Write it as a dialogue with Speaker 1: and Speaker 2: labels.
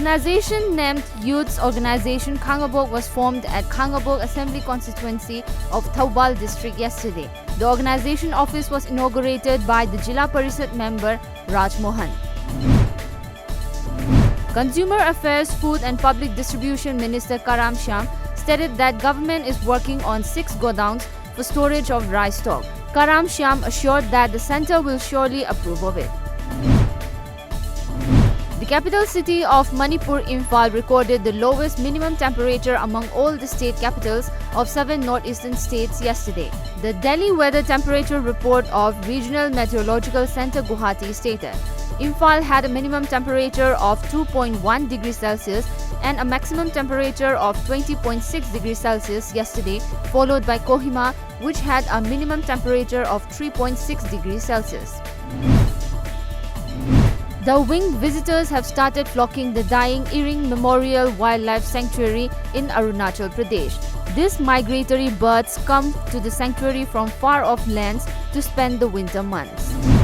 Speaker 1: organization named Youths Organization Kangabok was formed at Kangabok Assembly Constituency of Thoubal District yesterday. The organization office was inaugurated by the Jilla Parishad member Raj Mohan. Consumer Affairs, Food and Public Distribution Minister Karam Shyam stated that government is working on 6 godowns for storage of rice stock. Karam Shyam assured that the centre will surely approve of it. The capital city of Manipur, Imphal, recorded the lowest minimum temperature among all the state capitals of 7 northeastern states yesterday. The Delhi Weather Temperature Report of Regional Meteorological Centre Guwahati stated Imphal had a minimum temperature of 2.1 degrees Celsius and a maximum temperature of 20.6 degrees Celsius yesterday, followed by Kohima, which had a minimum temperature of 3.6 degrees Celsius. The winged visitors have started flocking the dying Iring Memorial Wildlife Sanctuary in Arunachal Pradesh. These migratory birds come to the sanctuary from far-off lands to spend the winter months.